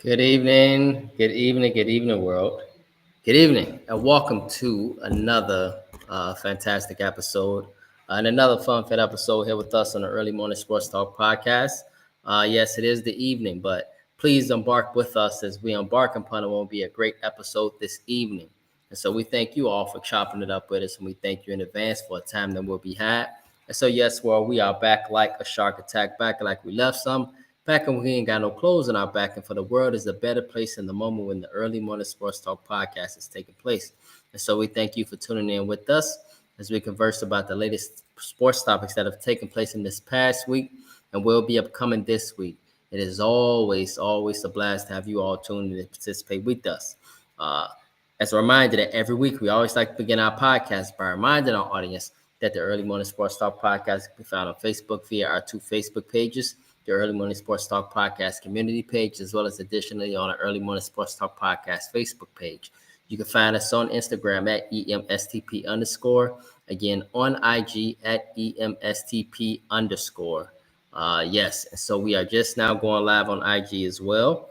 Good evening, world. Good evening, and welcome to another fantastic episode and another fun-filled episode here with us on the Early Morning Sports Talk podcast. Yes, it is the evening, but please embark with us as we embark upon what will be a great episode this evening. And so we thank you all for chopping it up with us, and we thank you in advance for a time that will be had. And so, yes, well, we are back like a shark attack, back like we left some. Back when we ain't got no clothes in our back, and for the world is a better place in the moment when the Early Morning Sports Talk podcast is taking place. And so we thank you for tuning in with us as we converse about the latest sports topics that have taken place in this past week and will be upcoming this week. It is always a blast to have you all tune in and participate with us. Uh, as a reminder that every week we always like to begin our podcast by reminding our audience that the Early Morning Sports Talk podcast can be found on Facebook via our two Facebook pages, the Early Morning Sports Talk Podcast community page, as well as additionally on the Early Morning Sports Talk Podcast Facebook page. You can find us on Instagram at EMSTP underscore. Again, on IG at EMSTP underscore. Yes, and so we are just now going live on IG as well.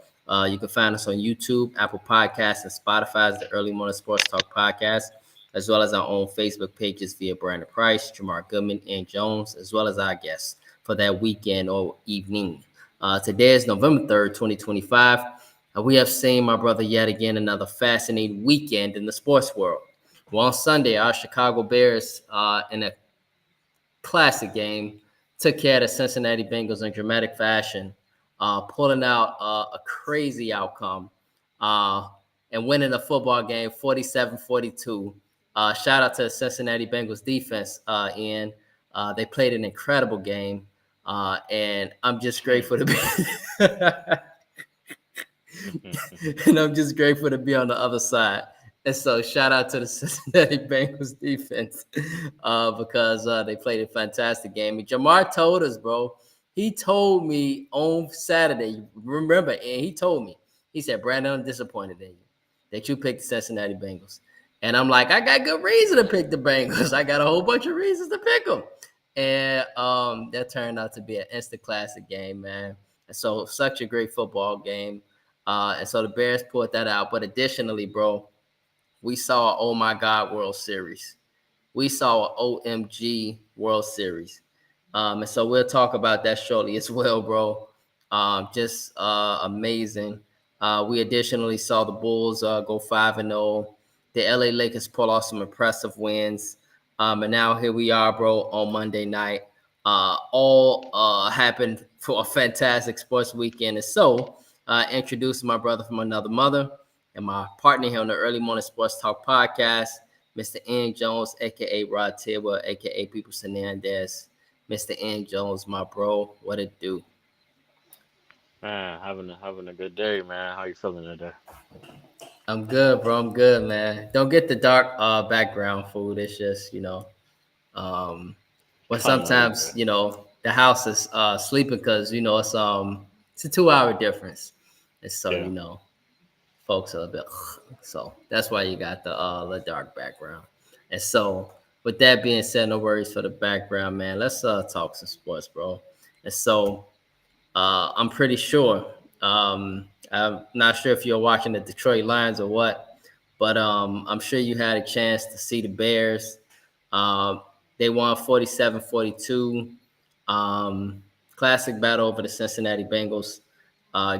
You can find us on YouTube, Apple Podcasts, and Spotify as the Early Morning Sports Talk Podcast, as well as our own Facebook pages via Brandon Price, Jamar Goodman, and Jones, as well as our guests for that weekend or evening. Today is November 3rd, 2025. We have seen, my brother, yet again another fascinating weekend in the sports world. Well, on Sunday, our Chicago Bears, in a classic game, took care of the Cincinnati Bengals in dramatic fashion, pulling out a crazy outcome uh, and winning the football game 47-42. Shout out to the Cincinnati Bengals defense, Ian. They played an incredible game, and I'm just grateful to be and I'm just grateful to be on the other side. And so, shout out to the Cincinnati Bengals defense because they played a fantastic game. And Jamar told us, bro. He told me on Saturday. Remember, and he told me. He said, "Brandon, I'm disappointed in you that you picked the Cincinnati Bengals." And I'm like, I got good reason to pick the Bengals. I got a whole bunch of reasons to pick them. And that turned out to be an instant classic game, man. And so, such a great football game. And so the Bears pulled that out. But additionally, bro, we saw an Oh My God World Series. We saw an OMG World Series. And so we'll talk about that shortly as well, bro. Just amazing. We additionally saw the Bulls go 5-0. The LA Lakers pull off some impressive wins. And now here we are, bro, on Monday night. All happened for a fantastic sports weekend. And so, introducing my brother from another mother and my partner here on the Early Morning Sports Talk podcast, Mr. N. Jones, aka Rod Tibber, aka People Hernandez. Mr. N. Jones, my bro, what it do? Man, having a good day, man. How you feeling today? I'm good, bro. I'm good, man. Don't get the dark background food. It's just, um, when Oh no, you sometimes, good. the house is sleeping because, it's a 2 hour difference. And so, Yeah. folks are a bit so that's why you got the dark background. And so with that being said, no worries for the background, man. Let's talk some sports, bro. And so I'm pretty sure I'm not sure if you're watching the Detroit Lions or what, but I'm sure you had a chance to see the Bears. um, they won 47-42. Classic battle over the Cincinnati Bengals.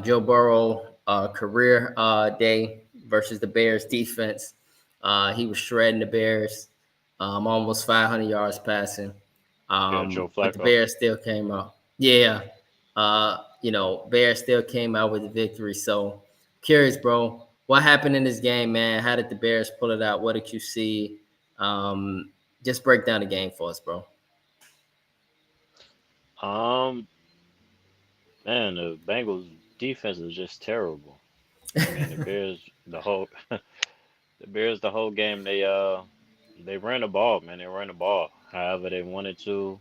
Joe Burrow career day versus the Bears defense. He was shredding the Bears, almost 500 yards passing. Yeah, Joe But the Flacco. Bears still came out. Yeah, Bears still came out with the victory. So, curious, bro, what happened in this game, man? How did the Bears pull it out? What did you see? Um, just break down the game for us, bro. Um, Man, the Bengals defense is just terrible. I mean, the Bears the Bears the whole game they ran the ball, man. They ran the ball however they wanted to.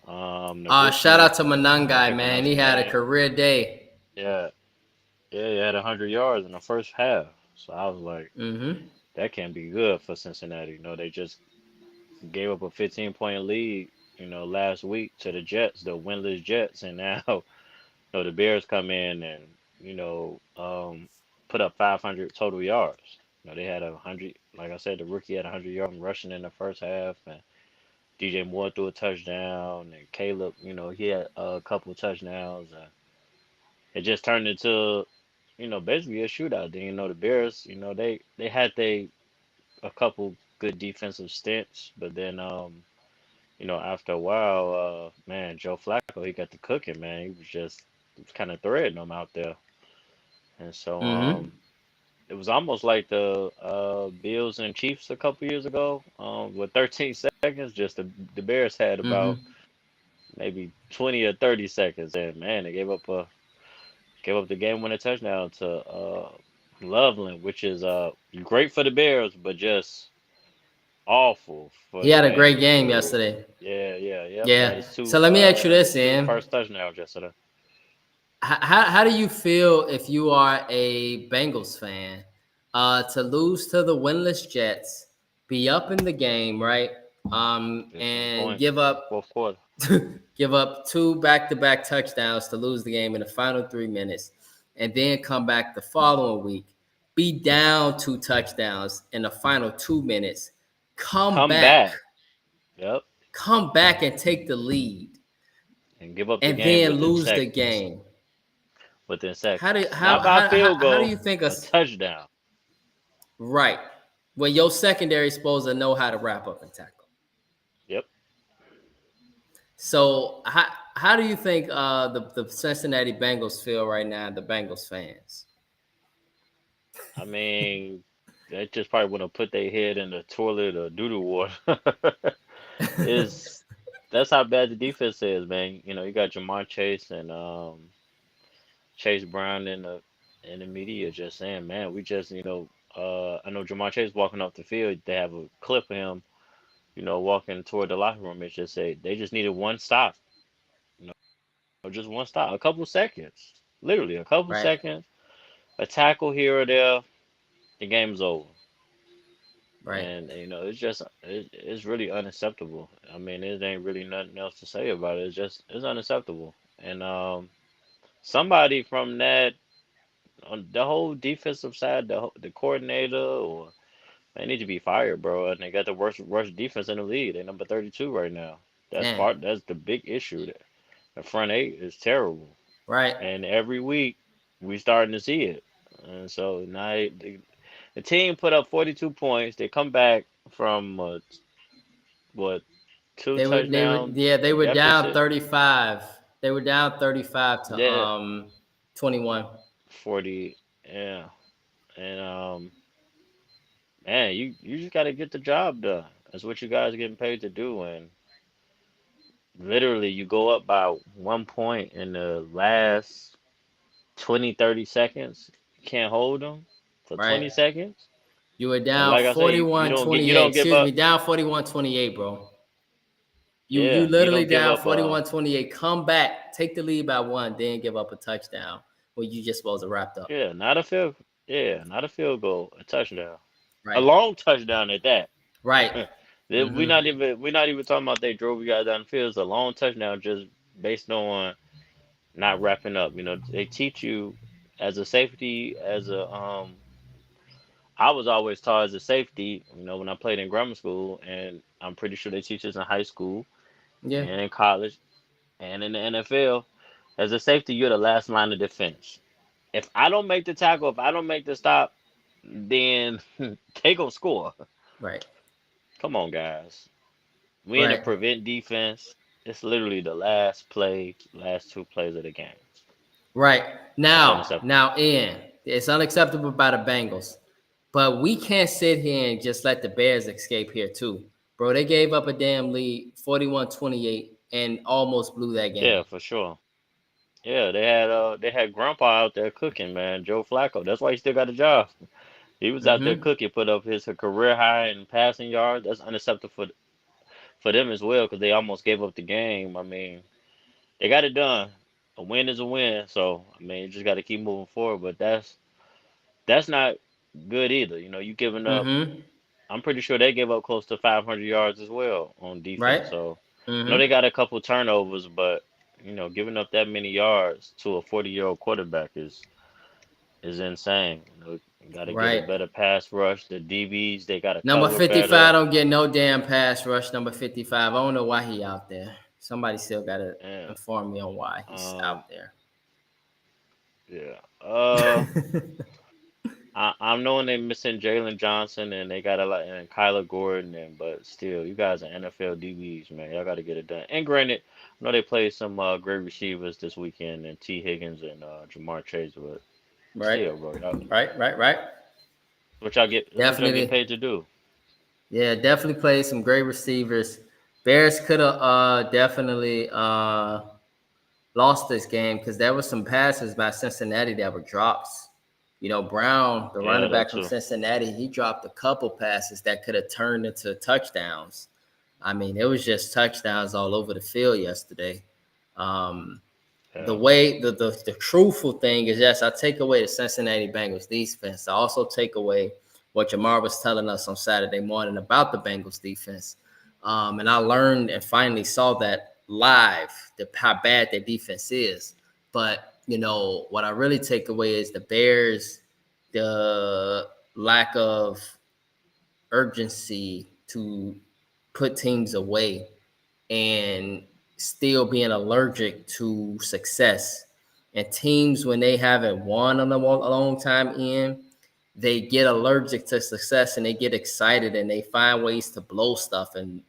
Shout Nabisky out to Manangai, picking man. up He some had a game. career day. Yeah, yeah, he had 100 yards in the first half. So I was like, Mm-hmm. that can't be good for Cincinnati. They just gave up a 15-point lead, last week to the Jets, the winless Jets, and now the Bears come in and put up 500 total yards. They had 100. Like I said, the rookie had 100 yards rushing in the first half, and DJ Moore threw a touchdown, and Caleb, he had a couple touchdowns. It just turned into, basically a shootout. Then, the Bears, they had a couple good defensive stints, but then, after a while, man, Joe Flacco, he got to cooking, man. He was kind of threading them out there. And so, Mm-hmm. it was almost like the Bills and Chiefs a couple years ago, with 13 seconds. Just the Bears had about Mm-hmm. maybe 20 or 30 seconds, and man, they gave up the game winning touchdown to Loveland, which is great for the Bears, but just awful for He the had a great Bengals. game Ooh, yesterday. yeah, yeah, yep. He had Yeah. his So let me ask you this, two Ian. first touchdowns yesterday. How do you feel if you are a Bengals fan to lose to the winless Jets, be up in the game, right? 15 And points in the fourth quarter. give up two back-to-back touchdowns to lose the game in the final 3 minutes, and then come back the following week, be down two touchdowns in the final 2 minutes, come Come back, back, yep, come back and take the lead, and give up the and game then within lose the seconds. game. Within How do seconds, how not by a how how, field how do goal, you think a touchdown. right when your secondary is supposed to know how to wrap up and tackle? Yep. So how do you think the Cincinnati Bengals feel right now? The Bengals fans. I mean, they just probably want to put their head in the toilet or doo doo water. Is That's how bad the defense is, man. You got Jamar Chase and Chase Brown in the media just saying, man, we just I know Jamar Chase walking off the field. They have a clip of him, walking toward the locker room. It just say they just needed one stop, you just one stop, a couple seconds, literally a couple Right, seconds, a tackle here or there, the game's over. right. And it's really unacceptable. I mean, there ain't really nothing else to say about it. It's unacceptable. And somebody from that on the whole defensive side, the coordinator, or they need to be fired, bro. And they got the worst defense in the league. They're number 32 right now. Man, That's the big issue there. The front eight is terrible, right. and every week we starting to see it. And so now the team put up 42 points. They come back from what, two They were touchdown yeah, they were down deficit. 35. They were down 35 to Yeah, 21. 40. Yeah, and man, you just got to get the job done. That's what you guys are getting paid to do. And literally, you go up by 1 point in the last 20, 30 seconds. You can't hold them for Right. 20 seconds. You were And down like I say, you forty-one don't get you twenty-eight. don't give Excuse me, up. down 41-28, bro. You Yeah, you literally don't give down up. 41-28. Come back, take the lead by one, then give up a touchdown when you just supposed to wrap up. Yeah, not a field. Yeah, not a field goal, a touchdown, a Right. long touchdown at that. Right. We're Mm-hmm. not even talking about they drove you guys down the field. It's a long touchdown just based on not wrapping up. They teach you as a safety, as a I was always taught as a safety, when I played in grammar school, and I'm pretty sure they teach us in high school Yeah. and in college and in the NFL. As a safety, you're the last line of defense. If I don't make the tackle, if I don't make the stop, then they gonna score. Right. Come on, guys. We in a Right. prevent defense. It's literally the last play, last two plays of the game. Right. It's Now, unacceptable. now, Ian, it's unacceptable by the Bengals, but we can't sit here and just let the Bears escape here too. Bro, they gave up a damn lead, 41-28, and almost blew that game. Yeah, for sure. Yeah, they had Grandpa out there cooking, man. Joe Flacco. That's why he still got a job. He was out there Mm-hmm. cooking, put up his career high in passing yards. That's unacceptable for them as well because they almost gave up the game. I mean, they got it done. A win is a win, so I mean, you just got to keep moving forward. But that's not good either. You giving up. Mm-hmm. I'm pretty sure they gave up close to 500 yards as well on Right? defense. So I know they Mm-hmm. got a couple turnovers, but giving up that many yards to a 40-year-old quarterback is is insane. Got to get a Right. better pass rush. The DBs, they got to Number cover 55 better. don't get no damn pass rush. Number 55. I don't know why he out there. Somebody still gotta And inform me on why he's um, out there. yeah. I'm knowing they missing Jalen Johnson and they got a lot and Kyler Gordon but still, you guys are NFL DBs, man. Y'all got to get it done. And granted, I know they played some great receivers this weekend and T Higgins and Jamar Chase, but Right. still, bro, Right. that's what y'all get Definitely. paid to do. Yeah, definitely played some great receivers. Bears could have definitely lost this game because there were some passes by Cincinnati that were drops. You know, Brown, the Yeah, running that back from too. Cincinnati, he dropped a couple passes that could have turned into touchdowns. I mean, it was just touchdowns all over the field yesterday. Um, the Yeah. way the truthful thing is, yes, I take away the Cincinnati Bengals defense. I also take away what Jamar was telling us on Saturday morning about the Bengals defense. And I learned and finally saw that live, how bad their defense is. But what I really take away is the Bears, the lack of urgency to put teams away and still being allergic to success. And teams, when they haven't won on a long time in, they get allergic to success and they get excited and they find ways to blow stuff and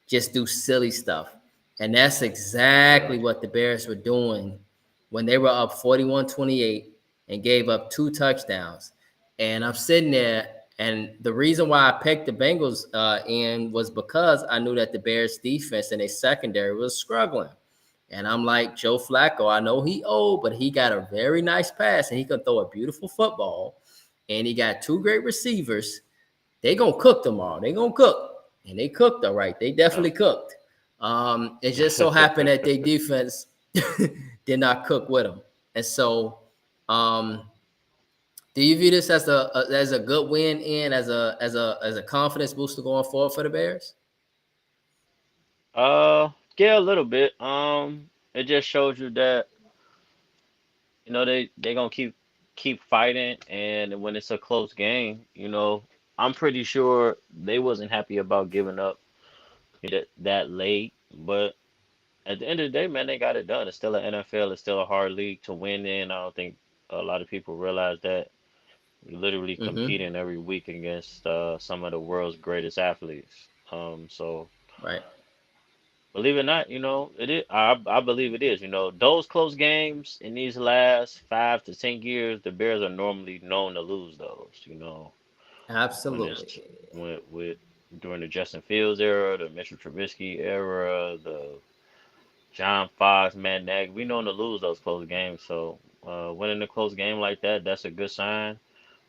just do silly stuff. And that's Yeah. exactly what the Bears were doing when they were up 41-28 and gave up 2 touchdowns. And I'm sitting there, and the reason why I picked the Bengals in was because I knew that the Bears defense and their secondary was struggling. And I'm like, Joe Flacco, I know he old, but he got a very nice pass and he can throw a beautiful football. And he got 2 great receivers. They gonna cook tomorrow. They gonna cook, and they cooked all right. They Yeah. definitely cooked. It just so happened that their defense did not cook with them, and so um, do you view this as a good win and as a confidence booster going forward for the Bears? Yeah, a little bit. It just shows you that they gonna keep fighting, and when it's a close game, I'm pretty sure they wasn't happy about giving up that late, but at the end of the day, man, they got it done. It's still an NFL. It's still a hard league to win in. I don't think a lot of people realize that you're literally Mm-hmm. competing every week against some of the world's greatest athletes. So Right. believe it or not, it is. I believe it is. Those close games in these last 5 to 10 years, the Bears are normally known to lose those. When it's Absolutely. with during the Justin Fields era, the Mitchell Trubisky era, the John Fox, Matt Nagy, we known to lose those close games. So winning a close game like that, that's a good sign.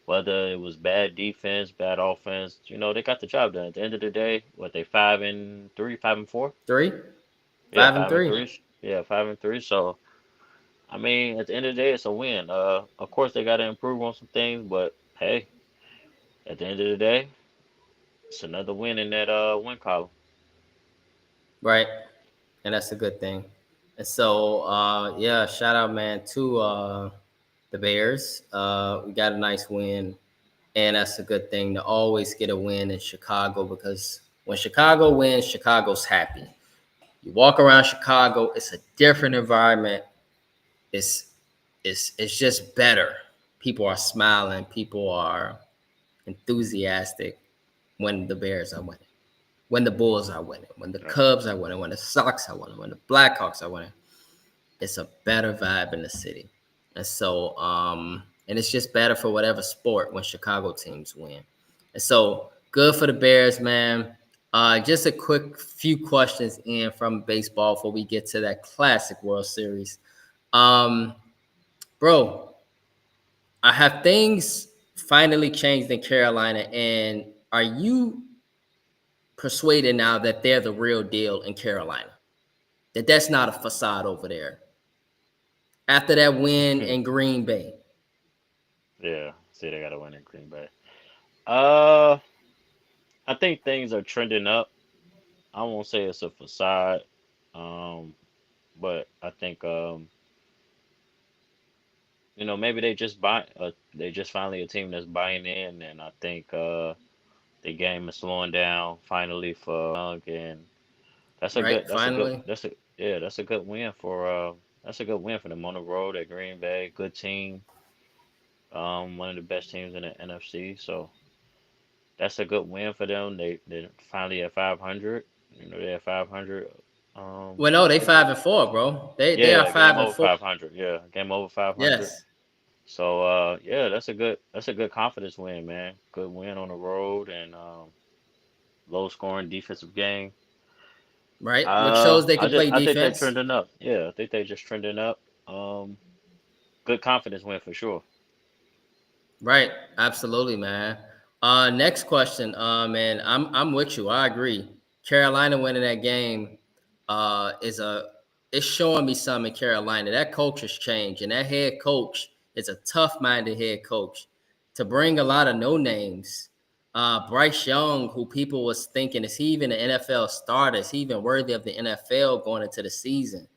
Whether it was bad defense, bad offense, they got the job done. At the end of the day, what they 5-3, 5-4? Three, Yeah, five and five and three. three. Yeah, 5-3. So I mean, at the end of the day, it's a win. Of course they got to improve on some things, but hey, at the end of the day, it's another win in that win column. Right. And that's a good thing. And so, yeah, shout out, man, to the Bears. We got a nice win, and that's a good thing to always get a win in Chicago because when Chicago wins, Chicago's happy. You walk around Chicago, it's a different environment. It's it's just better. People are smiling. People are enthusiastic when the Bears are winning, when the Bulls are winning, when the Yeah. Cubs are winning, when the Sox are winning, when the Blackhawks are winning. It's a better vibe in the city. And so, and it's just better for whatever sport when Chicago teams win. And so, good for the Bears, man. Just a quick few questions in from baseball before we get to that classic World Series. Um, Bro, I have things finally changed in Carolina, and are you persuaded now that they're the real deal in Carolina? That's not a facade over there after that win in Green Bay. Yeah. See, they got to win in Green Bay. Uh, I think things are trending up. I won't say it's a facade, um, but I think maybe they just finally a team that's buying in, and I think the game is slowing down finally for Young, and Right? Finally. that's a good win for them on the road at Green Bay. Good team, one of the best teams in the NFC. So that's a good win for them. They finally at 500. They're at 500. Well, no, they With the 5-4, bro. They are Yeah, game five and over four. 500. Yeah, game over 500. Yes. So yeah, that's a good confidence win, man. Good win on the road and low scoring defensive game. Right. Which shows they can play I think they're defense. trending up. Yeah, I think they just trending up. Um, Good confidence win for sure. Right. Absolutely, man. Next question. Man, I'm with you. I agree. Carolina winning that game is it's showing me something in Carolina. That coach has changed, and that head coach is a tough-minded head coach. To bring a lot of no names, Bryce Young, who people was thinking, is he even an NFL starter? Is he even worthy of the NFL going into the season?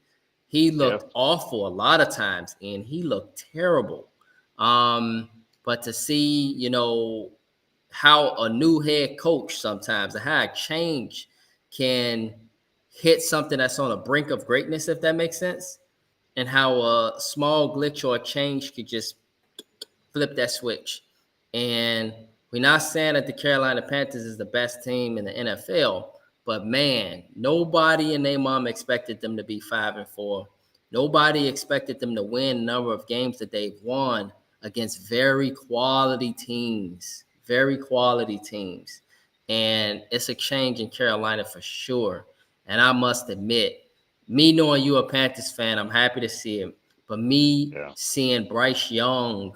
He Yeah, looked awful a lot of times, and he looked terrible. Um, but to see, how a new head coach sometimes, how a change can hit something that's on the brink of greatness, if that makes sense, and how a small glitch or a change could just flip that switch. And we're not saying that the Carolina Panthers is the best team in the NFL, but man, nobody in their mom expected them to be 5-4. Nobody expected them to win the number of games that they've won against very quality teams. And it's a change in Carolina for sure. And I must admit, me knowing you a Panthers fan, I'm happy to see it. But me yeah, seeing Bryce Young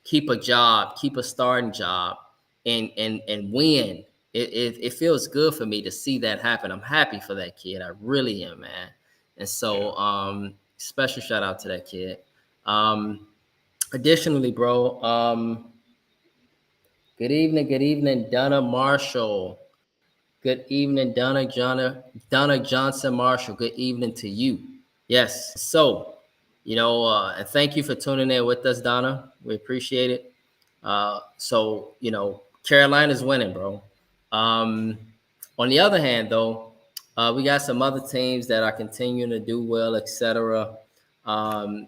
keep a job, keep a starting job, and win. It feels good for me to see that happen. I'm happy for that kid. I really am, man. And yeah. so, special shout out to that kid. Um, Additionally, bro, good evening, Donna Marshall. Good evening, Donna Johnson Marshall. Good evening to you. Yes. So, and thank you for tuning in with us, Donna. We appreciate it. Carolina's winning, bro. Um, on the other hand, though, we got some other teams that are continuing to do well, etc. And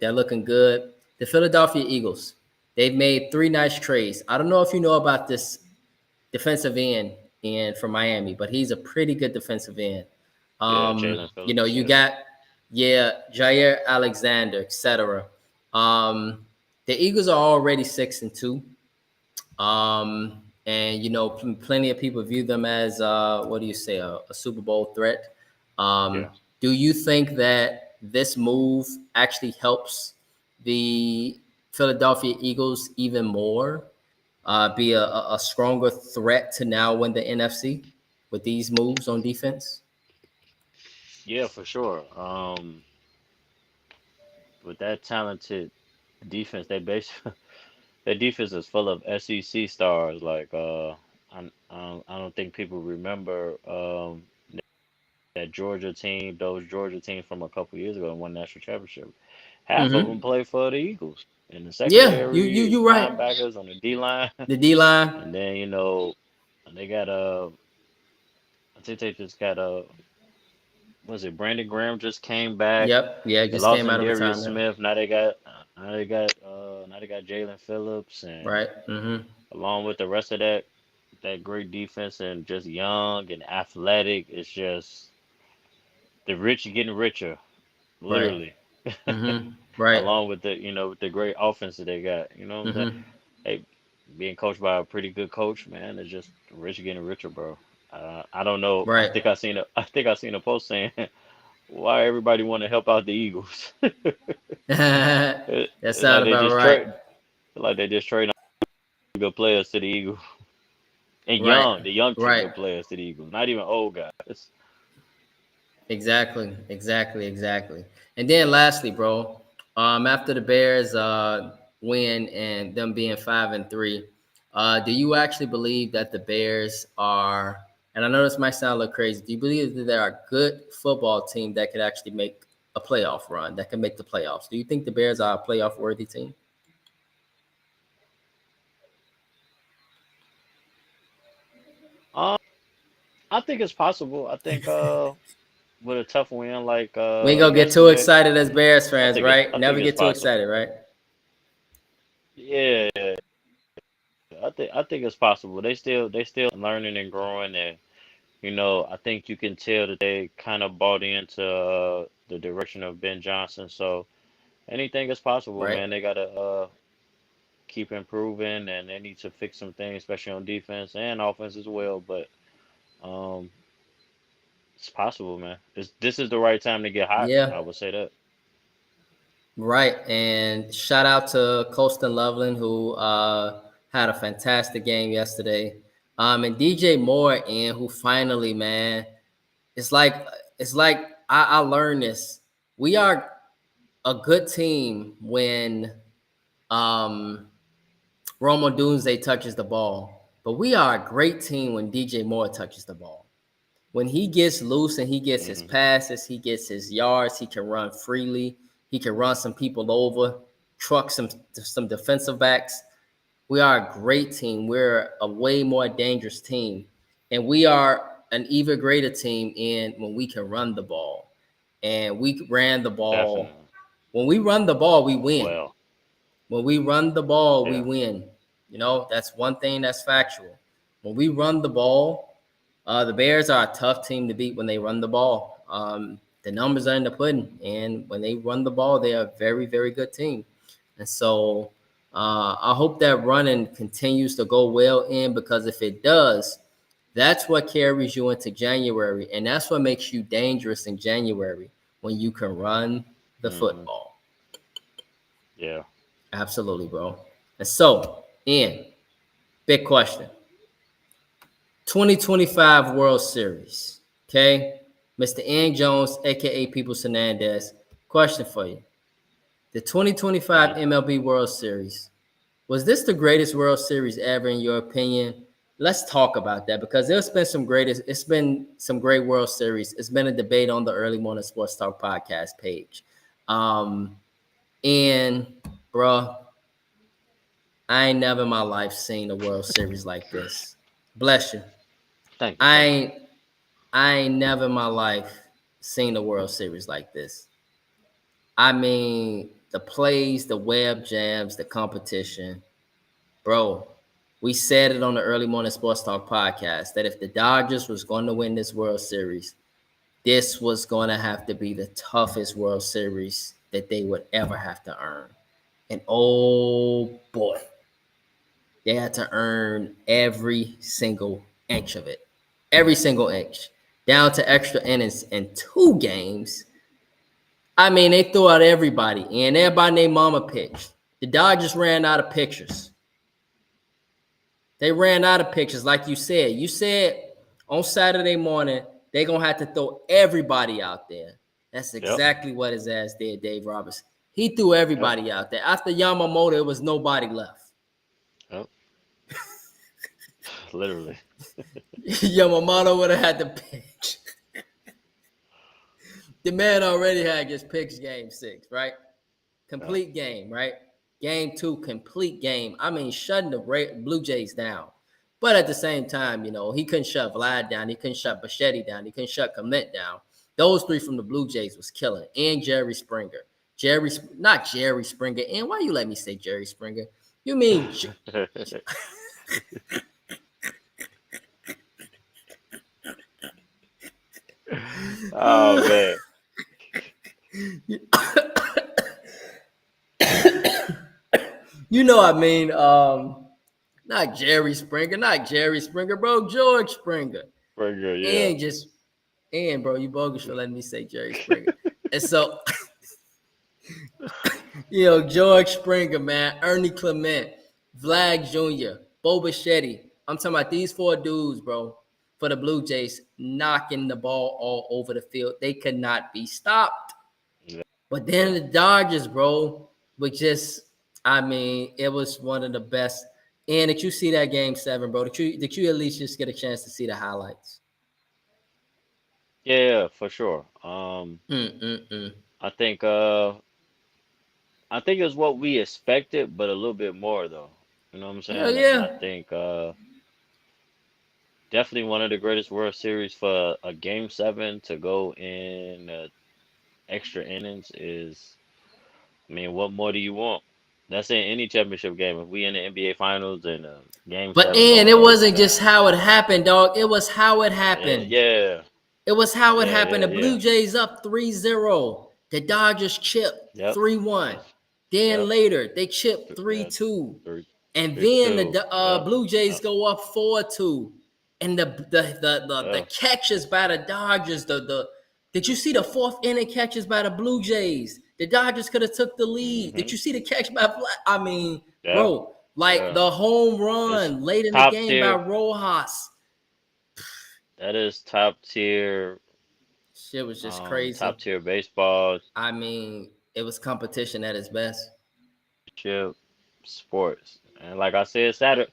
they're looking good. The Philadelphia Eagles, they've made 3 nice trades. I don't know if you know about this defensive end from Miami, but he's a pretty good defensive end. Yeah, Jalen Phillips. You Yeah, got Jair Alexander, etc. Um, the Eagles are already 6-2. And plenty of people view them as what do you say, a Super Bowl threat. yeah. Do you think that this move actually helps the Philadelphia Eagles even more, be a stronger threat to now win the NFC with these moves on defense? Yeah, for sure. With that talented defense, their defense is full of SEC stars. Like, I don't think people remember that Georgia team, those Georgia teams from a couple years ago and won national championship. Half of them Mm-hmm. play for the Eagles in the Yeah, you you secondary, you right. linebackers on the D line, The D line. and then they got I think they just got was it Brandon Graham just came back. Yep. Yeah, They just lost came in out of Darius retirement. Smith. Now they got Jalen Phillips, and Right. Mm-hmm. along with the rest of that great defense and just young and athletic, it's just the rich are getting richer, Right. literally. Mm-hmm. Right. Along with with the great offense that they got. You know what I'm saying? Mm-hmm. Hey, being coached by a pretty good coach, man, it's just the rich are getting richer, bro. I don't know. Right. I think I seen a post saying why everybody want to help out the Eagles. That It's like sounds they about just right. trade good players to the Eagles. And Right. the young Right. good players to the Eagles, not even old guys. Exactly. Exactly. Exactly. And then lastly, bro, after the Bears win and them being 5-3, do you actually believe that the Bears are? And I know this might sound a little crazy. Do you believe that they're a good football team that could actually make a playoff run, that can make the playoffs. Do you think the Bears are a playoff worthy team? Um, I think it's possible. I think with a tough win like We ain't gonna get too yesterday, excited as Bears fans, right? I think Never it's get too possible. excited, right? Yeah, I think it's possible. They still learning and growing, and I think you can tell that they kind of bought into the direction of Ben Johnson. So anything is possible, Right. man. They gotta keep improving, and they need to fix some things, especially on defense and offense as well. But um, it's possible, man. This is the right time to get hot. Yeah. I would say that. Right. And shout out to Colston Loveland, who had a fantastic game yesterday. And DJ Moore, and who finally, man, it's like it's like I learned this. We are a good team when um Rome Odunze touches the ball, but we are a great team when DJ Moore touches the ball. When he gets loose and he gets his Hmm. passes, he gets his yards, he can run freely. He can run some people over, truck some defensive backs. We are a great team. We're a way more dangerous team. And we are an even greater team in when we can run the ball. And we ran the ball. Definitely. When we run the ball, we win. Well, When we run the ball, we yeah. win. That's one thing that's factual. When we run the ball, the Bears are a tough team to beat when they run the ball. The numbers are in the pudding, and when they run the ball, they are a very, very good team. And so I hope that running continues to go well in, because if it does, that's what carries you into January, and that's what makes you dangerous in January, when you can run the Hmm. football. Yeah. Absolutely, bro. And so, Ian, big question. 2025 World Series. Okay. Mr. Ian Jones, aka Peoples Hernandez. Question for you. The 2025 Hmm. MLB World Series. Was this the greatest World Series ever in your opinion? Let's talk about that, because it's been some great World Series. It's been a debate on the Early Morning Sports Talk podcast page. Um, and bro, I ain't never in my life seen a World Series like this. Bless you. Thank you. I Thank you. ain't I ain't never in my life seen a World Series like this. I mean, the plays, the web jams, the competition. Bro, we said it on the Early Morning Sports Talk podcast that if the Dodgers was going to win this World Series, this was going to have to be the toughest World Series that they would ever have to earn. And oh boy, they had to earn every single inch of it. Every single inch. Down to extra innings in 2 games. I mean, they threw out everybody, and everybody named Mama pitched. The Dodgers ran out of pictures. They ran out of pictures, like you said. You said on Saturday morning, they're going to have to throw everybody out there. That's Yep. exactly what his ass did, Dave Roberts. He threw Yep. everybody out there. After Yamamoto, there was nobody left. Yep. Literally. Yamamoto would have had to pitch. The man already had just pitched game 6, right? Yep. Complete game, right? Game 2, complete game. I mean, shutting the Blue Jays down. But at the same time, he couldn't shut Vlad down. He couldn't shut Bichetti down. He couldn't shut Clement down. Those 3 from the Blue Jays was killing. And Jerry Springer. Not Jerry Springer. And why you let me say Jerry Springer? You mean Oh man. I mean, not Jerry Springer, bro. George Springer. Very good. Yeah. And just bro, you bogus for letting me say Jerry Springer. And so, George Springer, man, Ernie Clement, Vlad Jr., Bo Bichetti. I'm talking about these 4 dudes, bro, for the Blue Jays, knocking the ball all over the field. They could not be stopped. Yeah. But then the Dodgers, bro, I mean, it was one of the best. And did you see that game 7, bro? Did you at least just get a chance to see the highlights? Yeah, for sure. Mm-mm-mm. I think it's what we expected, but a little bit more though. You know what I'm Hell saying? And I yeah. think definitely one of the greatest World Series for a Game 7 to go in extra innings is, I mean, what more do you want? That's in any championship game. If we in the NBA Finals and Game But 7 and going it to wasn't just overtime, how it happened, dog. It was how it yeah, happened. yeah, It was how it yeah, happened. yeah, The yeah. Blue Jays up 3-0. The Dodgers chipped Yep, 3-1. Then yep. later, they chipped Yeah, 3-2. three, And three, then two. the Yep, Blue Jays yep, go up 4-2. And the yeah. catches by the Dodgers, did you see the fourth inning catches by the Blue Jays? The Dodgers could have took the lead. Did Hmm. you see the catch by I mean, Yeah, bro, like yeah. the home It's run late in the top game by tier. Rojas. That is top tier. Shit was just crazy. Top tier baseball I mean, it was competition at its best. championship sports. And like I said, Saturday.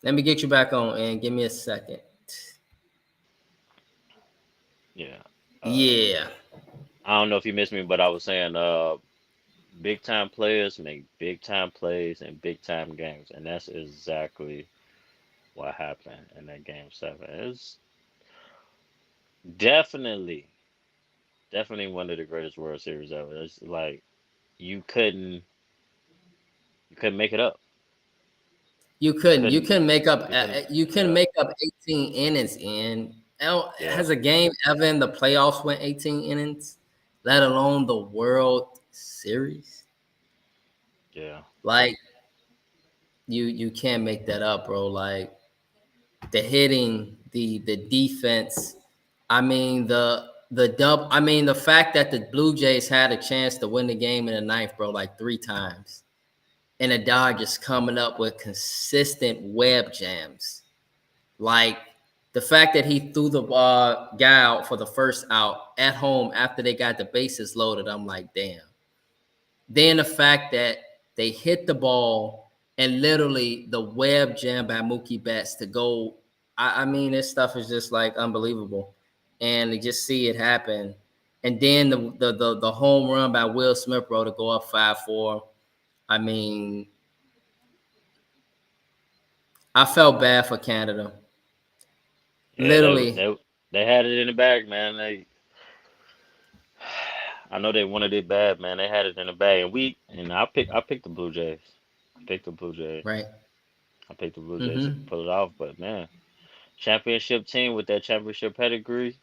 Let me get you back on and give me a second. Yeah. Yeah. I don't know if you missed me, but I was saying, big time players make big time plays in big time games, and that's exactly what happened in that Game 7. It's definitely, definitely one of the greatest World Series ever. It's like you couldn't, you couldn't make it up. You You couldn't. You couldn't, couldn't make up. you couldn't. You can Yeah, make up 18 innings in. yeah, Has a game ever in the playoffs went 18 innings, let alone the World Series? yeah, Like you can't make that up, bro. Like the hitting, the defense. I mean I mean the fact that the Blue Jays had a chance to win the game in the ninth, bro, like 3 times, and the Dodgers coming up with consistent web jams. Like the fact that he threw the guy out for the first out at home after they got the bases loaded, I'm like, damn. Then the fact that they hit the ball and literally the web jam by Mookie Betts to go. I mean, this stuff is just like unbelievable. And to just see it happen. And then the home run by Will Smith, bro, to go up 5-4. I mean, I felt bad for Canada. yeah. Literally, They had it in the bag, man. I know they wanted it bad, man. They had it in the bag, and I picked the Blue Jays. I picked the Blue Jays. right? I picked the Blue Jays to Mm-hmm. pull it off, but man, championship team with that championship pedigree,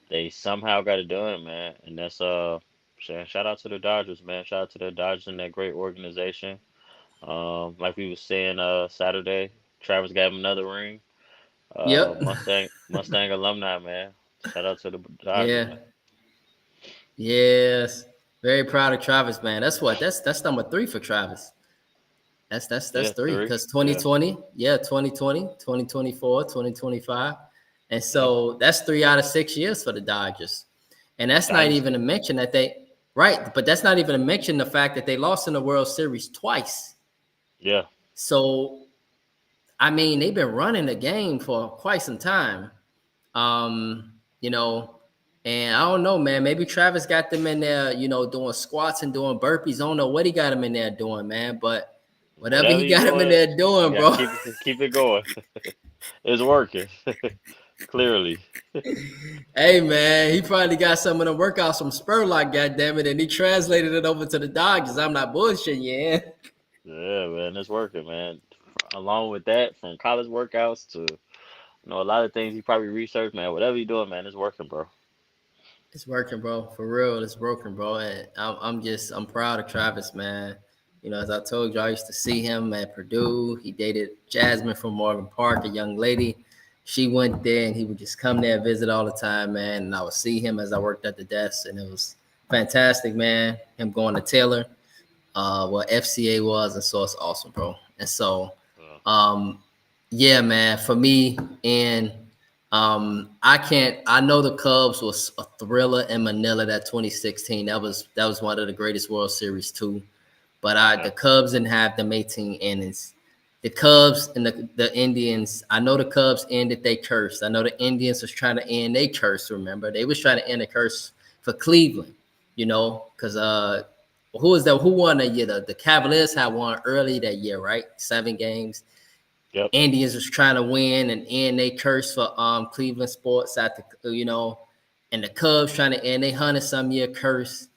they somehow got it done, man. And that's shout out to the Dodgers, man. Shout out to the Dodgers and that great organization. Like we was saying Saturday, Travis got him another ring. Yep. Mustang alumni, man. Shout out to the Dodgers, Yeah. man. Yes. Very proud of Travis, man. That's what. That's number 3 for Travis. That's Yeah, three three. because Yeah, 2020, yeah, 2020, 2024, 2025. And yeah. so that's 3 out of 6 years for the Dodgers. And that's not even Dynasty. to mention that right, but that's not even to mention the fact that they lost in the World Series twice. Yeah, So, I mean, they've been running the game for quite some time. You know, and I don't know, man. Maybe Travis got them in there, doing squats and doing burpees. I don't know what he got him in there doing, man. But whatever whatever he you got him in doing, there you doing, got to bro. keep it going. It's working. Clearly. Hey, man, he probably got some of the workouts from Spurlock, goddammit, and he translated it over to the Dodgers. I'm not bullshitting you, yeah. Yeah, man, it's working, man. Along with that, from college workouts to a lot of things you probably researched, man. Whatever you're doing, man, it's working, bro. It's working, bro. For real, it's working, bro. And I'm proud of Travis, man. As I told you, I used to see him at Purdue. He dated Jasmine from Morgan Park, a young lady. She went there, and he would just come there and visit all the time, man. And I would see him as I worked at the desk, and it was fantastic, man. Him going to Taylor, what FCA was, and so it's awesome, bro. And so, Yeah, um, yeah, man, for me, and I know the Cubs was a thriller in Manila that 2016. That was one of the greatest World Series too. But yeah, the Cubs didn't have them 18 innings. the Cubs and the Indians. I know the Cubs ended their curse. I know the Indians was trying to end their curse. Remember, they was trying to end a curse for Cleveland. Because who was that? Who won that year? The Cavaliers had won early that year, right? 7 games. Yep. Indians was trying to win and end they curse for Cleveland sports at and the Cubs trying to end they 100-some-year curse.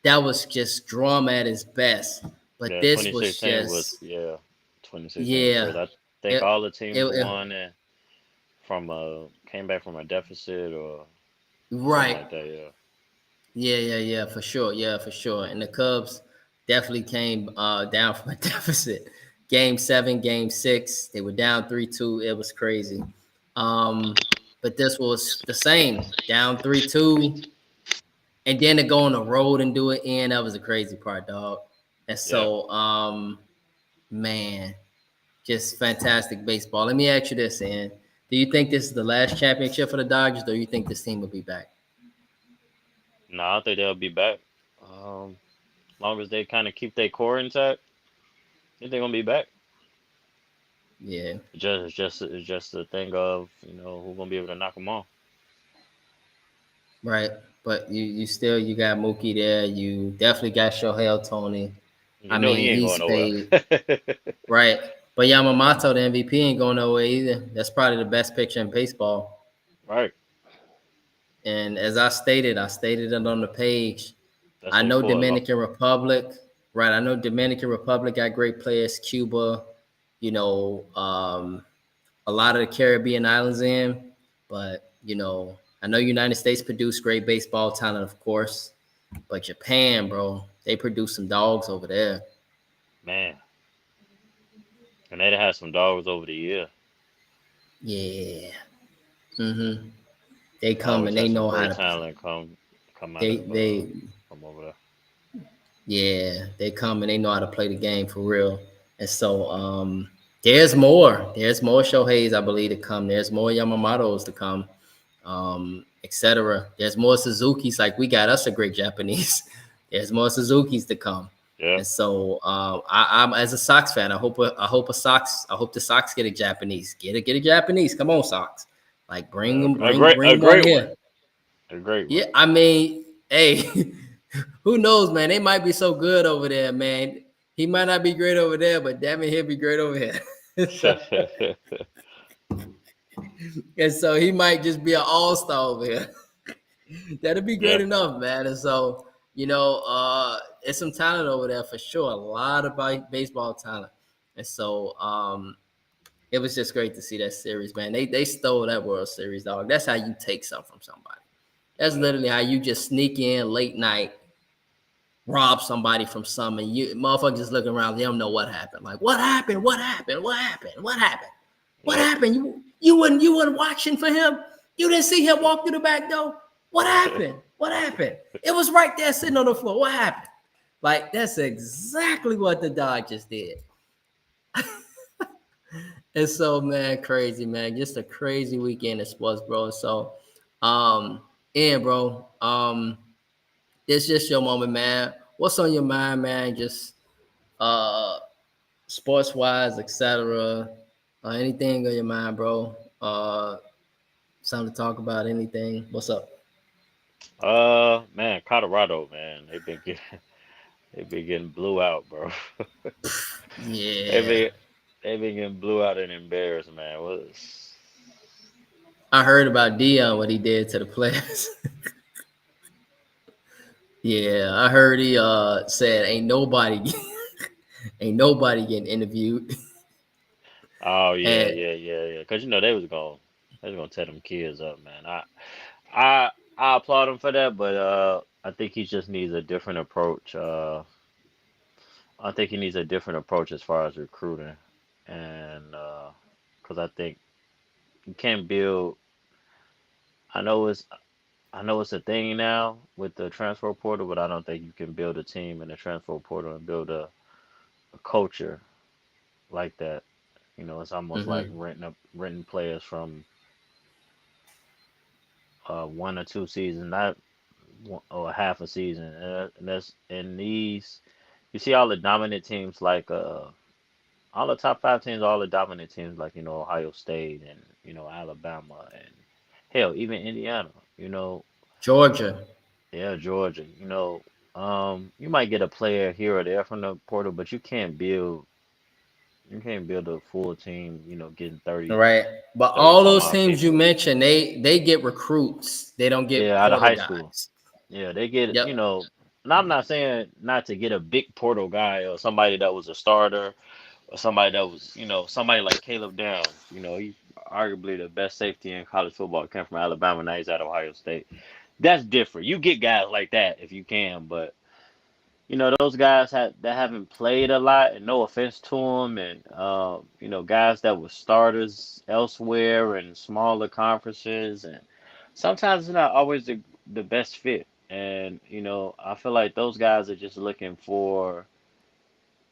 That was just drama at its best. But Yeah, this was 2016 was just 2016 was crazy. yeah. I think It, all the it, teams it, won and from came back from a deficit or something right. like that. Yeah. Yeah, for sure. Yeah, for sure. And the Cubs definitely came down from a deficit. Game 7, game 6, they were down 3-2. It was crazy. But this was the same, down 3-2, and then to go on the road and do it in, that was the crazy part, dog. And Yeah. so, man, just fantastic baseball. Let me ask you this, Ian. Do you think this is the last championship for the Dodgers, or do you think this team will be back? No, I think they'll be back. As long as they kind of keep their core intact, I think they're gonna be back. Yeah. It's just a thing of who's gonna be able to knock them off. Right. But you still you got Mookie there. You definitely got Shohei Tony. You I know he mean, ain't he's going nowhere. paid. Right. But Yamamoto, the MVP, ain't going nowhere either. That's probably the best pitcher in baseball. Right. And as I stated it on the page. That's I their know core. Dominican Republic, right? I know Dominican Republic got great players. Cuba, you know, a lot of the Caribbean islands in, but I know United States produce great baseball talent, of course, but Japan, bro, they produce some dogs over there. Man, and they had some dogs over the year. Yeah. Mm-hmm. They They come always and they had some know how great to. talent come out They of they from over there. Yeah, they come and they know how to play the game for real. And so there's more. There's more Shohei's, I believe, to come. There's more Yamamoto's to come, etc. There's more Suzuki's. Like we got us a great Japanese. There's more Suzuki's to come. Yeah. And so I'm as a Sox fan, I hope the Sox get a Japanese. Get a Japanese. Come on, Sox. Like bring them, A great bring a one great one. here. A great Yeah, one. I mean, hey, who knows, man? They might be so good over there, man. He might not be great over there, but damn it, he'll be great over here. so, and so he might just be an all-star over here. That'd be great Yeah. enough, man. And so, it's some talent over there for sure. A lot of baseball talent. And so it was just great to see that series, man. They stole that World Series, dog. That's how you take something from somebody. That's Yeah. literally how you just sneak in late night, rob somebody from something. You motherfuckers just looking around, they don't know what happened. Like, what happened? What happened? What happened? What happened? What Yep. happened? You weren't watching for him? You didn't see him walk through the back door? What happened? What happened? It was right there sitting on the floor. What happened? Like, that's exactly what the Dodgers did. And so, man, crazy, man. Just a crazy weekend of sports, bro. So, and bro, it's just your moment, man. What's on your mind, man? Just uh sports wise, etc. Anything on your mind, bro? Something to talk about, anything. What's up? Man, Colorado, man, they've been getting blew out, bro. they Yeah. been they been getting blew out and embarrassed, man. Was I heard about Dion, what he did to the players. Yeah, I heard he said ain't nobody getting interviewed. Oh yeah, And yeah. Cause they was gonna tear them kids up, man. I I applaud him for that, but I think he just needs a different approach. I think he needs a different approach as far as recruiting, and because I think you can't build. I know it's I know it's a thing now with the transfer portal, but I don't think you can build a team in the transfer portal and build a culture like that. It's almost like mhm. renting players from 1 or 2 seasons, not or half a season. And that's in these. You see all the dominant teams like all the top five teams, all the dominant teams like Ohio State and Alabama and hell even Indiana. You know, Georgia. yeah, Georgia. You might get a player here or there from the portal, but you can't build a full team. Getting 30, Right. But 30 all some those odd teams you people. mentioned, they get recruits. They don't get Yeah, out of portal high school. guys. Yeah, they get, Yep. and I'm not saying not to get a big portal guy or somebody that was a starter or somebody that was, somebody like Caleb Downs. He's arguably the best safety in college football. Came from Alabama, now he's at Ohio State. That's different. You get guys like that if you can, but those guys that haven't played a lot, and no offense to them, and guys that were starters elsewhere in smaller conferences, and sometimes it's not always the best fit. And I feel like those guys are just looking for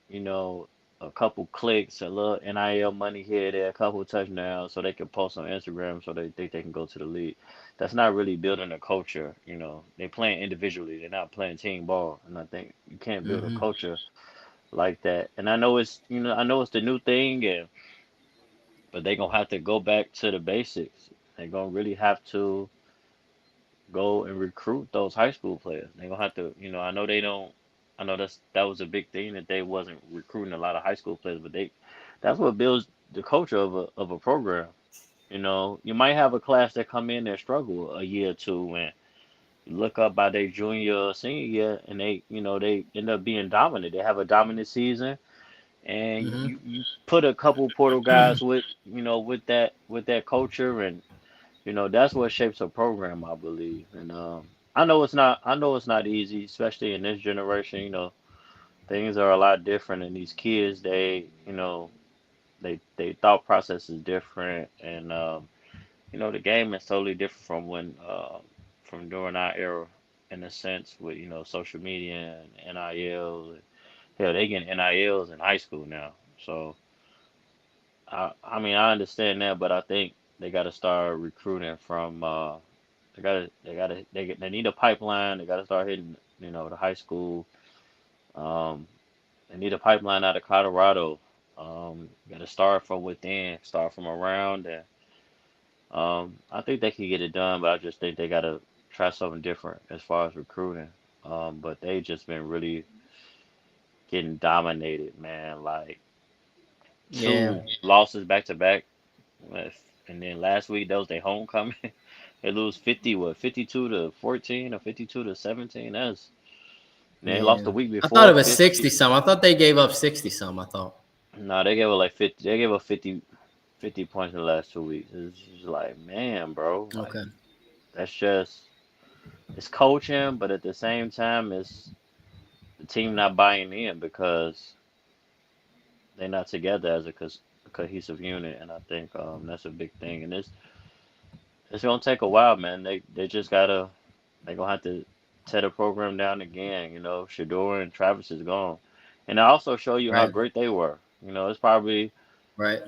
you know, a couple clicks, a little NIL money here, there, a couple touchdowns, so they can post on Instagram, so they think they can go to the league. That's not really building a culture. They playing individually. They're not playing team ball, and I think you can't build a Hmm. culture like that. And I know it's the new thing, but they gonna have to go back to the basics. They're gonna really have to go and recruit those high school players. They're gonna have to, I know they don't. I know that was a big thing that they wasn't recruiting a lot of high school players, but that's what builds the culture of a program. You might have a class that come in and struggle a year or two, and you look up by their junior or senior year, and they end up being dominant. They have a dominant season, and Hmm. you put a couple portal guys with that culture, and that's what shapes a program, I believe. And I know it's not easy, especially in this generation. Things are a lot different, and these kids, they thought process is different, and the game is totally different from during our era, in a sense, with social media and NIL. Hell, they getting NILs in high school now. So I mean, I understand that, but I think they got to start recruiting from. They need a pipeline. They got to start hitting the high school. Um, they need a pipeline out of Colorado. Got to start from within, start from around, and I think they can get it done. But I just think they got to try something different as far as recruiting. But they just been really getting dominated, man. Like Yeah. two losses back to back. And then last week that was their homecoming. They lose 52 to 14 or 52 to 17. They lost Yeah. the week I thought before it was 50. 60 some. I thought they gave up 60 some, I thought. No, they gave up like 50. They gave up 50 points in the last 2 weeks. It's just like, man, bro, like Okay. that's just it's coaching, but at the same time, it's the team not buying in because they're not together as a cohesive unit, and I think that's a big thing. And it's gonna take a while, man. They just gotta they gonna have to tear the program down again. Shador and Travis is gone, and I also show you how Right. great they were. It's probably Right.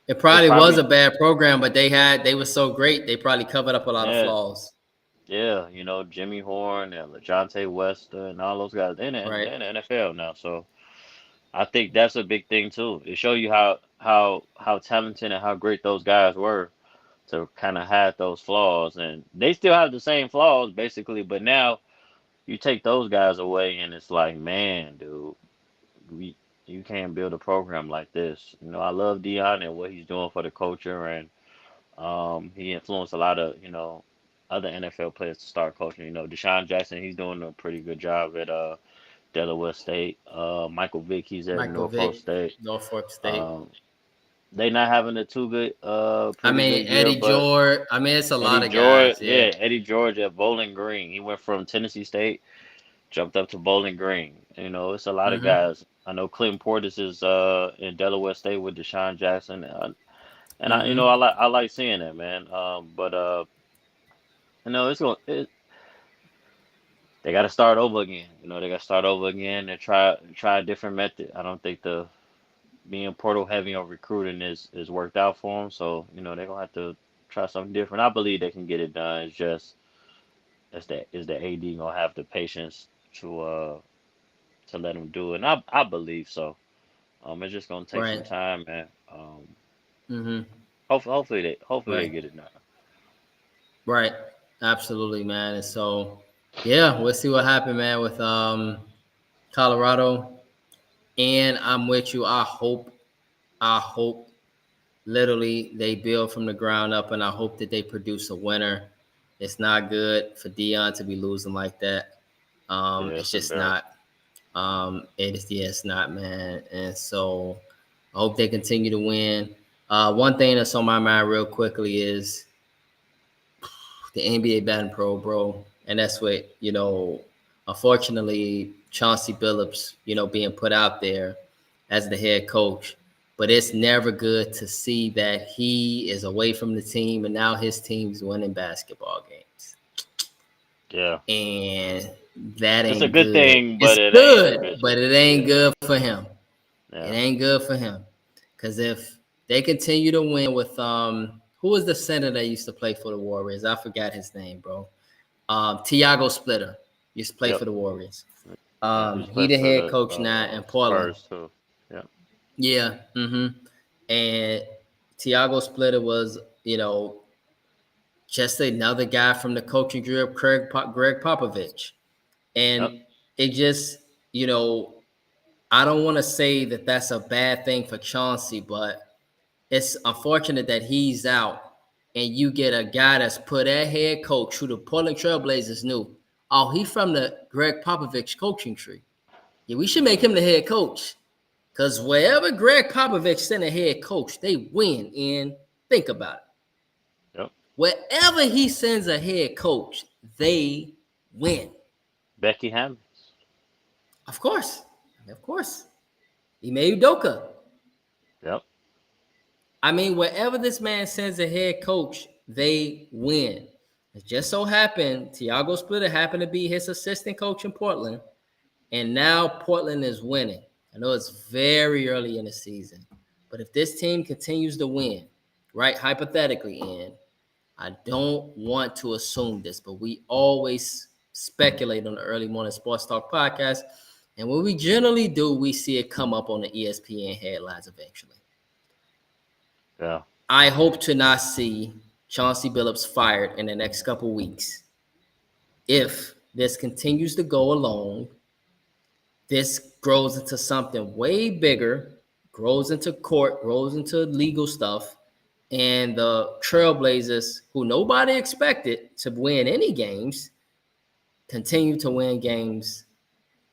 It it's probably was probably a bad program, but they were so great. They probably covered up a lot of yeah flaws. yeah. Jimmy Horn and LaJohntay Wester and all those guys. Right. They're in the NFL now, so I think that's a big thing too. It show you how talented and how great those guys were to kind of hide those flaws, and they still have the same flaws basically, but now you take those guys away, and it's like, man, dude, we you can't build a program like this. I love Dion and what he's doing for the culture, and he influenced a lot of other NFL players to start coaching. Deshaun Jackson, he's doing a pretty good job at Delaware State. Michael Vick, he's at Michael Norfolk Vick, State. Norfolk State. Um, they not having a I pretty mean, good year, Eddie but George. I mean, it's a lot Eddie of George, guys. Yeah. yeah, Eddie George at Bowling Green. He went from Tennessee State, jumped up to Bowling Green. It's a lot of Hmm. guys. I know Clinton Portis is in Delaware State with Deshaun Jackson, and I Hmm. like seeing that, man. But they got to start over again. They got to start over again and try a different method. I don't think the being portal heavy on recruiting is worked out for them. So they're gonna have to try something different. I believe they can get it done. It's just is the AD gonna have the patience to let them do it? And I believe so. It's just gonna take some Right. time, man. Mm-hmm. Hopefully they Right. get it done. Right. Absolutely, man. And so, yeah, we'll see what happens, man, with Colorado. And I'm with you. I hope literally they build from the ground up, and I hope that they produce a winner. It's not good for Dion to be losing like that. Yeah, It's it's just embarrassing. not. It is, yeah, it's not, man. And so I hope they continue to win. One thing that's on my mind real quickly is the NBA batting pro, bro. And that's what, unfortunately, Chauncey Billups, being put out there as the head coach. But it's never good to see that he is away from the team and now his team's winning basketball games. Yeah, And that it's a ain't good good. thing, but It's it ain't a good, good but thing. it ain't Yeah, good for him. It yeah. ain't good for him. Because if they continue to win with who was the center that used to play for the Warriors? I forgot his name, bro. Tiago Splitter used to play Yep. for the Warriors. Yeah, he's He played the for head the coach now in Portland. Spurs too. Yeah. Yeah. And Tiago Splitter was, just another guy from the coaching tree of Greg Popovich. Yep. And it just, you know, I don't want to say that that's a bad thing for Chauncey, but it's unfortunate that he's out and you get a guy that's put at head coach who the Portland Trailblazers knew. Oh, he from the Greg Popovich coaching tree. Yeah, we should make him the head coach. Because wherever Greg Popovich sent a head coach, they win. And think about it. Yep. Wherever he sends a head coach, they win. Becky Hammons. Of course. Of course. Ime Udoka. Yep. I mean, wherever this man sends a head coach, they win. It just so happened Tiago Splitter happened to be his assistant coach in Portland, and now Portland is winning. I know it's very early in the season, but if this team continues to win, right, hypothetically, and I don't want to assume this, but we always speculate on the Early Morning Sports Talk podcast, and when we generally do, we see it come up on the ESPN headlines eventually. Yeah. I hope to not see Chauncey Billups fired in the next couple weeks. If this continues to go along, this grows into something way bigger, grows into court, grows into legal stuff, and the Trailblazers, who nobody expected to win any games, continue to win games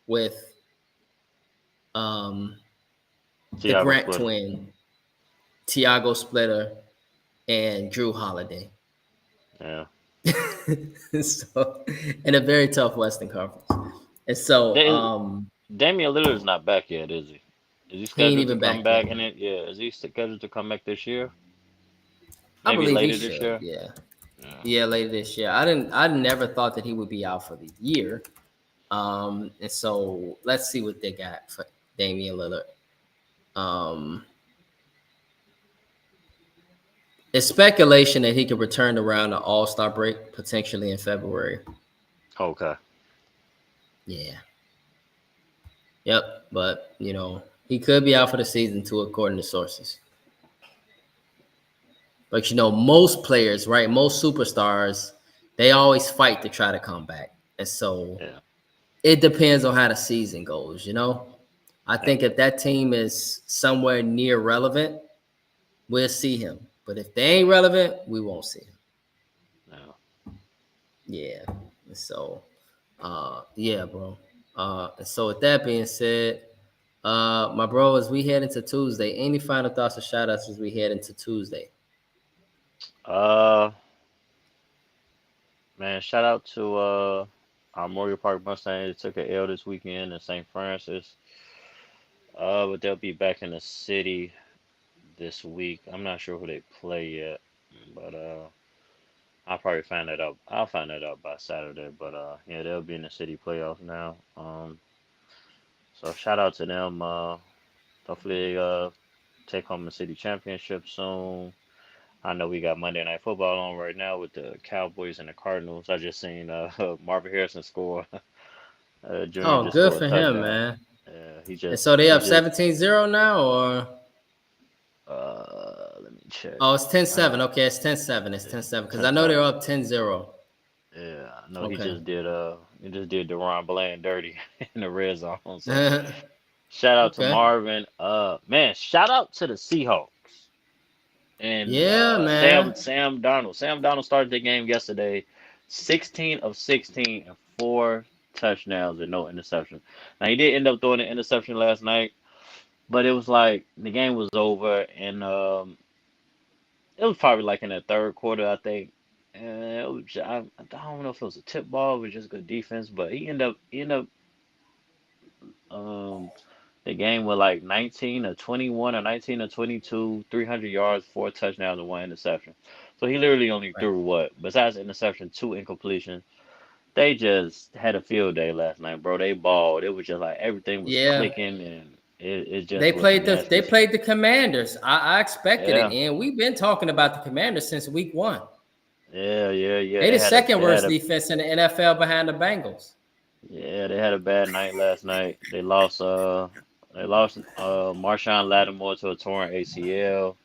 with um, the Tiago Grant Splitter. twin, Tiago Splitter, and Drew Holiday. Yeah. So, in a very tough Western Conference. And so, Damian Lillard's not back yet, is he? Is he he ain't scheduled to even come back yet. back in it? Yeah. Is he scheduled to come back this year? I Maybe believe he later this should. year. Yeah. Yeah. Yeah, later this year. I never thought that he would be out for the year. And so let's see what they got for Damian Lillard. Um, it's speculation that he could return around the All-Star break potentially in February. Okay. Yeah. Yep. But he could be out for the season too, according to sources. But most players, right? Most superstars, they always fight to try to come back. And so Yeah. it depends on how the season goes. I Yep. think if that team is somewhere near relevant, we'll see him. But if they ain't relevant, we won't see him. Yeah. Yeah. And so, yeah, bro. And so with that being said, my bro, as we head into Tuesday, any final thoughts or shout outs as we head into Tuesday? Uh, Man, shout out to our Memorial Park Mustangs. They took a L this weekend in St. Francis. But they'll be back in the city this week. I'm not sure who they play yet, but I'll probably find that out. I'll find that out by Saturday. But yeah, they'll be in the city playoffs now. So shout out to them. Hopefully they take home the city championship soon. I know we got Monday Night Football on right now with the Cowboys and the Cardinals. I just seen Marvin Harrison score. Junior Oh, just good scored a for him, touchdown. man. He And just so they he up just 17-0 now, or let me check. oh, it's 10-7. Uh, Okay, it's 10-7. It's yeah, 10-7 because I know they're 10-7. up 10-0. Yeah, I know Okay. he just did Deron Bland dirty in the red zone. So shout out to Okay. Marvin. Man, shout out to the Seahawks and Yeah, man. Sam Darnold. Sam Darnold started the game yesterday, 16 of 16 and 4 touchdowns and no interception. Now he did end up throwing an interception last night, but it was like the game was over, and it was probably like in the third quarter, I think. And I don't know if it was a tip ball or just good defense, but he ended up um the game with like 19 or 21 or 19 or 22, 300 yards, 4 touchdowns, and 1 interception. So he literally only Right. threw what? Besides the interception, 2 incompletion. They just had a field day last night, bro. They balled. It was just like everything was Yeah. clicking, and it They just was played nasty. the Commanders. I expected it, Yeah, and we've been talking about the Commanders since week 1. yeah. They the second worst defense in the NFL behind the Bengals. They had a bad night last night. They lost Marshawn Lattimore to a torn ACL.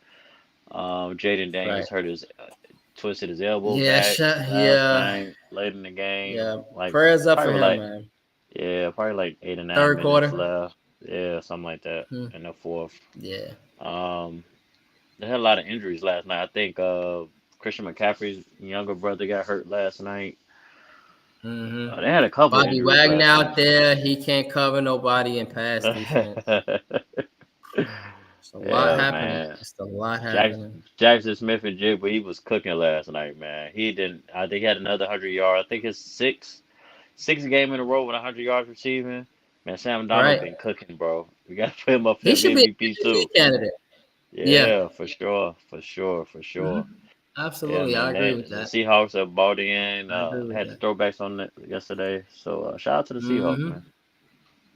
Jaden Right. Daniels twisted his elbow Yeah, back last yeah, night, late in the game. yeah. Like Prayers up for probably him, like man. probably like 8 or 9 Third minutes quarter. left. Yeah, something like that Hmm. in the fourth. Yeah. Um, they had a lot of injuries last night. I think Christian McCaffrey's younger brother got hurt last night. Hmm. They had a couple Bobby injuries Wagner last out night. there. He can't cover nobody in pass defense. It's a lot Yeah, happening. man. It's a lot Jackson, happening. Jackson Smith and Jigba, he was cooking last night, man. He didn't. I think he had another 100 yards. I think his six game in a row with 100 yards receiving. Man, Sam Donald Right. been cooking, bro. We got to put him up He there for should be an MVP MVP too. candidate. Yeah. Yeah, for sure, for sure, for Hmm. sure. Yeah, Absolutely. I man. agree with The that. Seahawks have bought in. I agree with Had the that. throwbacks on it yesterday. So shout out to the Seahawks, Hmm. man.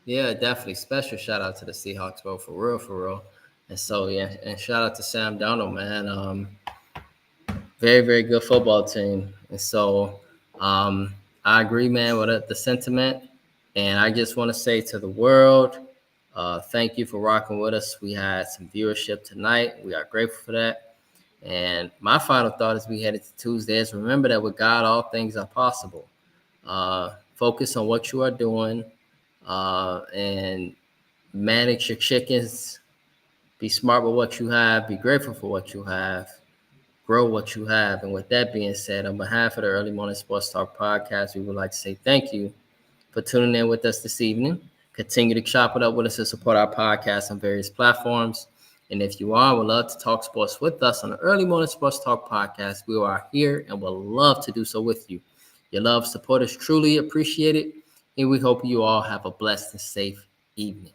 Yeah, definitely. Special shout out to the Seahawks, bro. For real, for real. And so, yeah, and shout out to Sam Darnold, man. Very, very good football team. And so, I agree, man, with the sentiment. And I just want to say to the world, thank you for rocking with us. We had some viewership tonight. We are grateful for that. And my final thought as we head into Tuesday is remember that with God, all things are possible. Focus on what you are doing and manage your chickens. Be smart with what you have. Be grateful for what you have. Grow what you have. And with that being said, on behalf of the Early Morning Sports Talk podcast, we would like to say thank you for tuning in with us this evening. Continue to chop it up with us to support our podcast on various platforms. And if you are, would love to talk sports with us on the Early Morning Sports Talk podcast, we are here and will love to do so with you. Your love, support is truly appreciated, and we hope you all have a blessed and safe evening.